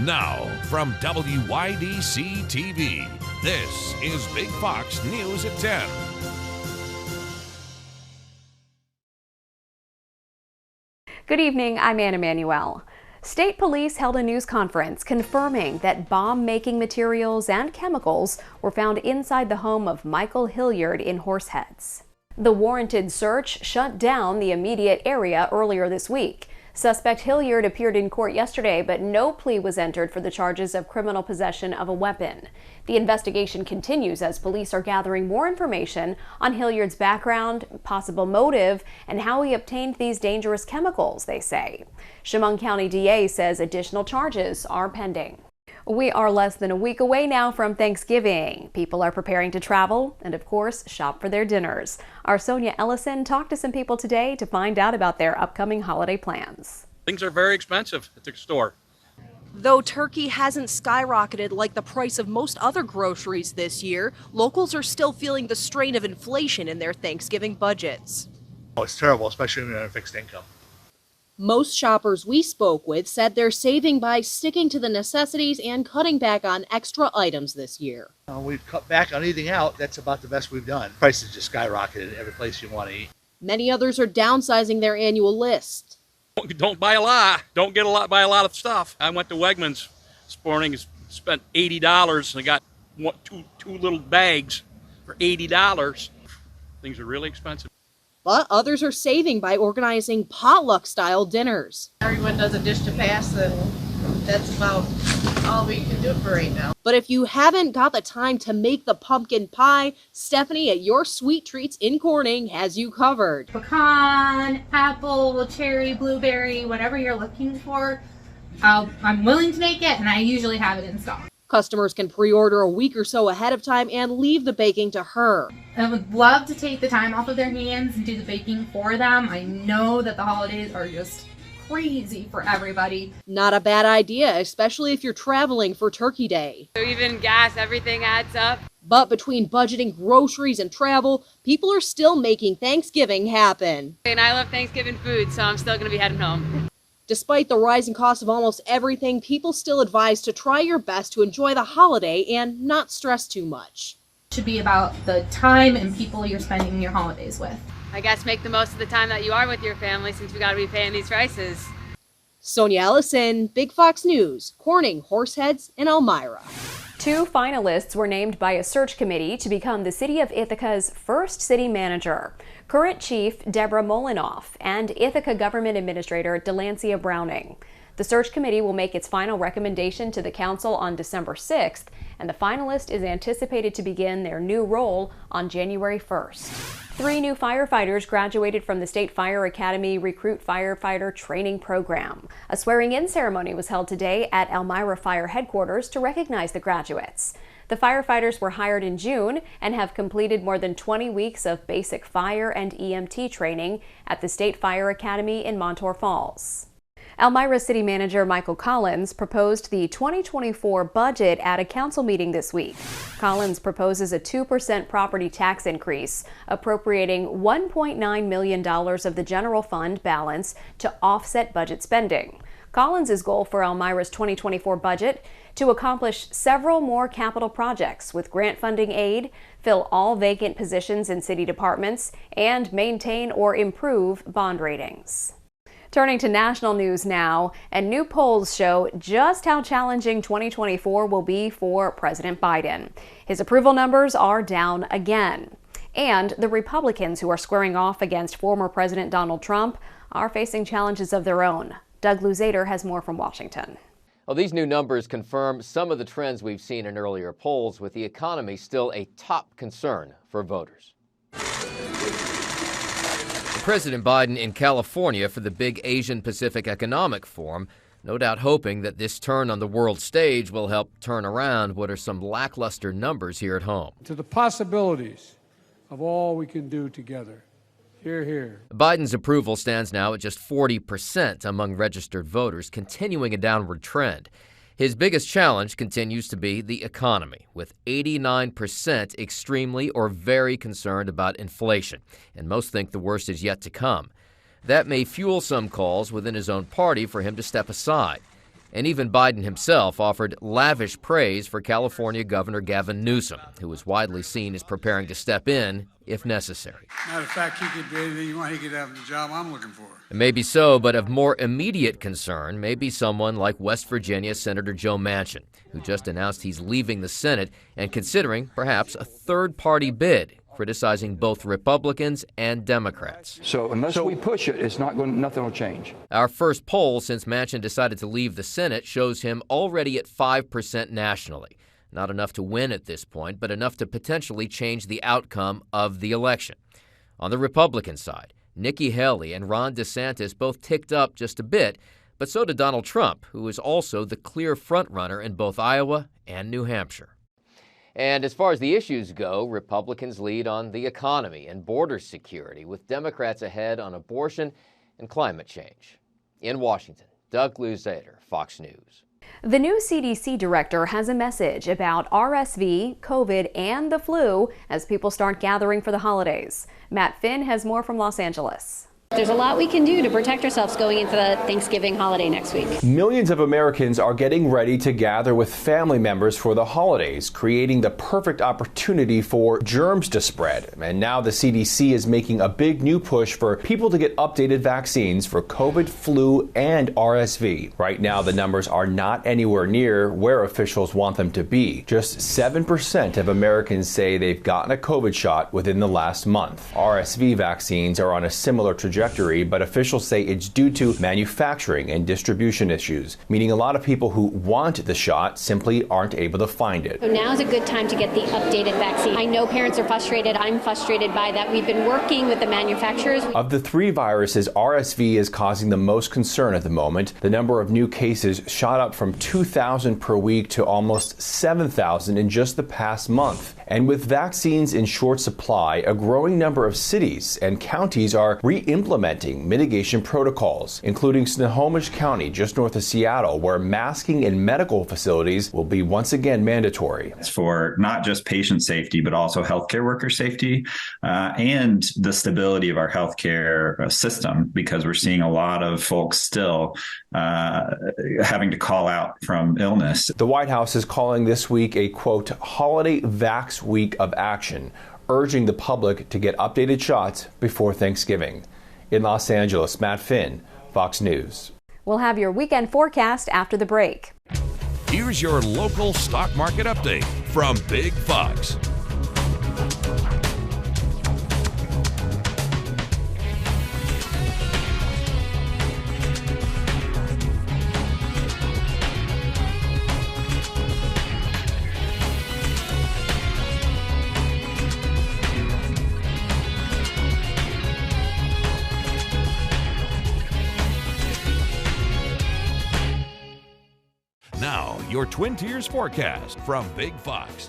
Now, from WYDC TV, this is Big Fox News at 10. Good evening, I'm Anna Manuel. State police held a news conference confirming that bomb-making materials and chemicals were found inside the home of Michael Hilliard in Horseheads. The warranted search shut down the immediate area earlier this week. Suspect Hilliard appeared in court yesterday, but no plea was entered for the charges of criminal possession of a weapon. The investigation continues as police are gathering more information on Hilliard's background, possible motive, and how he obtained these dangerous chemicals, they say. Chemung County DA says additional charges are pending. We are less than a week away now from Thanksgiving. People are preparing to travel and, of course, shop for their dinners. Our Sonia Ellison talked to some people today to find out about their upcoming holiday plans. Things are very expensive at the store. Though turkey hasn't skyrocketed like the price of most other groceries this year, locals are still feeling the strain of inflation in their Thanksgiving budgets. Oh, it's terrible, especially when you're on a fixed income. Most shoppers we spoke with said they're saving by sticking to the necessities and cutting back on extra items this year. We've cut back on eating out. That's about the best we've done. Prices just skyrocketed at every place you want to eat. Many others are downsizing their annual list. Don't buy a lot. Don't get a lot. Buy a lot of stuff. I went to Wegmans this morning, spent $80, and I got two little bags for $80. Things are really expensive. But others are saving by organizing potluck-style dinners. Everyone does a dish to pass, and that's about all we can do for right now. But if you haven't got the time to make the pumpkin pie, Stephanie at Your Sweet Treats in Corning has you covered. Pecan, apple, cherry, blueberry, whatever you're looking for, I'm willing to make it, and I usually have it in stock. Customers can pre-order a week or so ahead of time and leave the baking to her. I would love to take the time off of their hands and do the baking for them. I know that the holidays are just crazy for everybody. Not a bad idea, especially if you're traveling for Turkey Day. So even gas, everything adds up. But between budgeting groceries and travel, people are still making Thanksgiving happen. And I love Thanksgiving food, so I'm still going to be heading home. Despite the rising cost of almost everything, people still advise to try your best to enjoy the holiday and not stress too much. It should be about the time and people you're spending your holidays with. I guess make the most of the time that you are with your family since we got to be paying these prices. Sonia Ellison, Big Fox News, Corning, Horseheads, and Elmira. 2 finalists were named by a search committee to become the City of Ithaca's first city manager. Current Chief Deborah Molinoff and Ithaca Government Administrator Delancia Browning. The search committee will make its final recommendation to the council on December 6th, and the finalist is anticipated to begin their new role on January 1st. 3 new firefighters graduated from the State Fire Academy Recruit Firefighter Training Program. A swearing-in ceremony was held today at Elmira Fire Headquarters to recognize the graduates. The firefighters were hired in June and have completed more than 20 weeks of basic fire and EMT training at the State Fire Academy in Montour Falls. Elmira City Manager Michael Collins proposed the 2024 budget at a council meeting this week. Collins proposes a 2% property tax increase, appropriating $1.9 million of the general fund balance to offset budget spending. Collins' goal for Elmira's 2024 budget to accomplish several more capital projects with grant funding aid, fill all vacant positions in city departments, and maintain or improve bond ratings. Turning to national news now, and new polls show just how challenging 2024 will be for President Biden. His approval numbers are down again. And the Republicans who are squaring off against former President Donald Trump are facing challenges of their own. Doug Luzader has more from Washington. Well, these new numbers confirm some of the trends we've seen in earlier polls, with the economy still a top concern for voters. President Biden in California for the big Asian Pacific Economic Forum, no doubt hoping that this turn on the world stage will help turn around what are some lackluster numbers here at home. To the possibilities of all we can do together. Hear, hear. Biden's approval stands now at just 40% among registered voters, continuing a downward trend. His biggest challenge continues to be the economy, with 89% extremely or very concerned about inflation, and most think the worst is yet to come. That may fuel some calls within his own party for him to step aside. And even Biden himself offered lavish praise for California Governor Gavin Newsom, who is widely seen as preparing to step in if necessary. Matter of fact, he could do anything you want. He could have the job I'm looking for. Maybe so, but of more immediate concern may be someone like West Virginia Senator Joe Manchin, who just announced he's leaving the Senate and considering perhaps a third-party bid, criticizing both Republicans and Democrats. So unless we push it, nothing will change. Our first poll since Manchin decided to leave the Senate shows him already at 5% nationally. Not enough to win at this point, but enough to potentially change the outcome of the election. On the Republican side, Nikki Haley and Ron DeSantis both ticked up just a bit, but so did Donald Trump, who is also the clear frontrunner in both Iowa and New Hampshire. And as far as the issues go, Republicans lead on the economy and border security, with Democrats ahead on abortion and climate change. In Washington, Doug Luzader, Fox News. The new CDC director has a message about RSV, COVID, and the flu as people start gathering for the holidays. Matt Finn has more from Los Angeles. There's a lot we can do to protect ourselves going into the Thanksgiving holiday next week. Millions of Americans are getting ready to gather with family members for the holidays, creating the perfect opportunity for germs to spread. And now the CDC is making a big new push for people to get updated vaccines for COVID, flu, and RSV. Right now, the numbers are not anywhere near where officials want them to be. Just 7% of Americans say they've gotten a COVID shot within the last month. RSV vaccines are on a similar trajectory, but officials say it's due to manufacturing and distribution issues, meaning a lot of people who want the shot simply aren't able to find it. So now's a good time to get the updated vaccine. I know parents are frustrated. I'm frustrated by that. We've been working with the manufacturers. Of the three viruses, RSV is causing the most concern at the moment. The number of new cases shot up from 2,000 per week to almost 7,000 in just the past month. And with vaccines in short supply, a growing number of cities and counties are re-implementing mitigation protocols, including Snohomish County, just north of Seattle, where masking in medical facilities will be once again mandatory. It's for not just patient safety, but also healthcare worker safety and the stability of our healthcare system, because we're seeing a lot of folks still having to call out from illness. The White House is calling this week a, quote, holiday vax week of action, urging the public to get updated shots before Thanksgiving. In Los Angeles, Matt Finn, Fox News. We'll have your weekend forecast after the break. Here's your local stock market update from Big Fox. Now, your Twin Tiers forecast from Big Fox.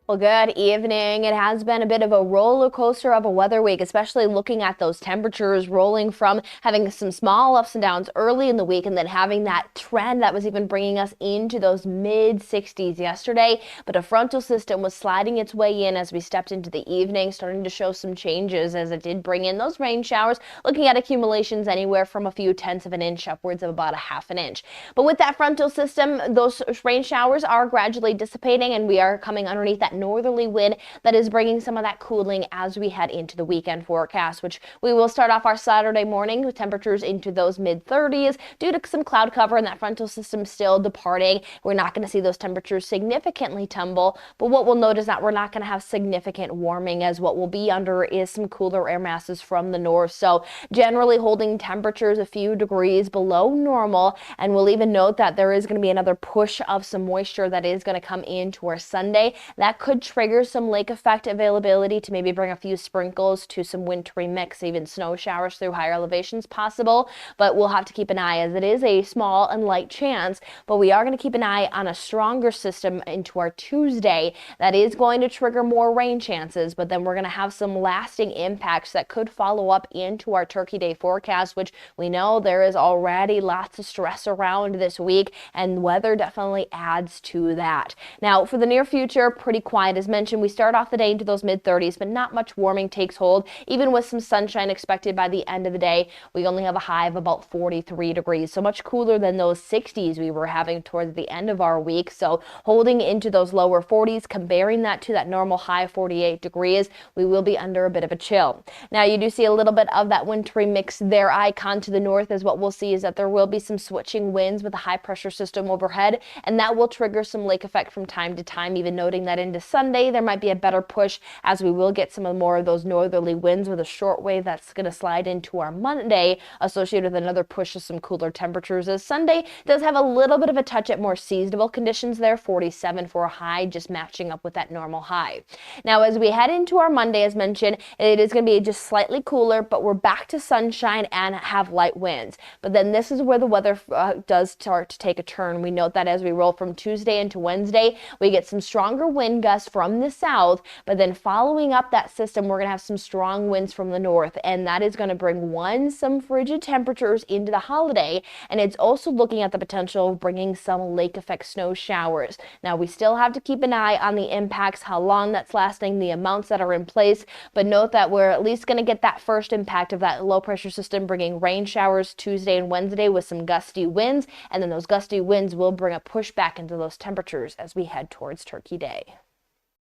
Well, good evening. It has been a bit of a roller coaster of a weather week, especially looking at those temperatures rolling from having some small ups and downs early in the week and then having that trend that was even bringing us into those mid 60s yesterday. But a frontal system was sliding its way in as we stepped into the evening, starting to show some changes as it did bring in those rain showers, looking at accumulations anywhere from a few tenths of an inch upwards of about a half an inch. But with that frontal system, those rain showers are gradually dissipating and we are coming underneath that northerly wind that is bringing some of that cooling as we head into the weekend forecast, which we will start off our Saturday morning with temperatures into those mid 30s due to some cloud cover and that frontal system still departing. We're not going to see those temperatures significantly tumble, but what we'll notice is that we're not going to have significant warming, as what will be under is some cooler air masses from the north. So generally holding temperatures a few degrees below normal, and we'll even note that there is going to be another push of some moisture that is going to come into our Sunday. That could trigger some lake effect availability to maybe bring a few sprinkles to some wintry mix, even snow showers through higher elevations possible, but we'll have to keep an eye as it is a small and light chance. But we are going to keep an eye on a stronger system into our Tuesday that is going to trigger more rain chances, but then we're going to have some lasting impacts that could follow up into our Turkey Day forecast, which we know there is already lots of stress around this week, and weather definitely adds to that. Now for the near future, pretty quiet. As mentioned, we start off the day into those mid-30s, but not much warming takes hold. Even with some sunshine expected by the end of the day, we only have a high of about 43 degrees, so much cooler than those 60s we were having towards the end of our week. So holding into those lower 40s, comparing that to that normal high 48 degrees, we will be under a bit of a chill. Now you do see a little bit of that wintry mix there. Icon to the north, as what we'll see is that there will be some switching winds with a high pressure system overhead, and that will trigger some lake effect from time to time, even noting that into Sunday there might be a better push as we will get some more of those northerly winds with a short wave that's going to slide into our Monday, associated with another push of some cooler temperatures, as Sunday does have a little bit of a touch at more seasonable conditions there, 47 for a high, just matching up with that normal high. Now as we head into our Monday, as mentioned, it is going to be just slightly cooler, but we're back to sunshine and have light winds. But then this is where the weather does start to take a turn. We note that as we roll from Tuesday into Wednesday, we get some stronger wind gusts from the south, but then following up that system, we're going to have some strong winds from the north, and that is going to bring some frigid temperatures into the holiday, and it's also looking at the potential of bringing some lake effect snow showers. Now we still have to keep an eye on the impacts, how long that's lasting, the amounts that are in place, but note that we're at least going to get that first impact of that low pressure system bringing rain showers Tuesday and Wednesday with some gusty winds, and then those gusty winds will bring a push back into those temperatures as we head towards Turkey Day.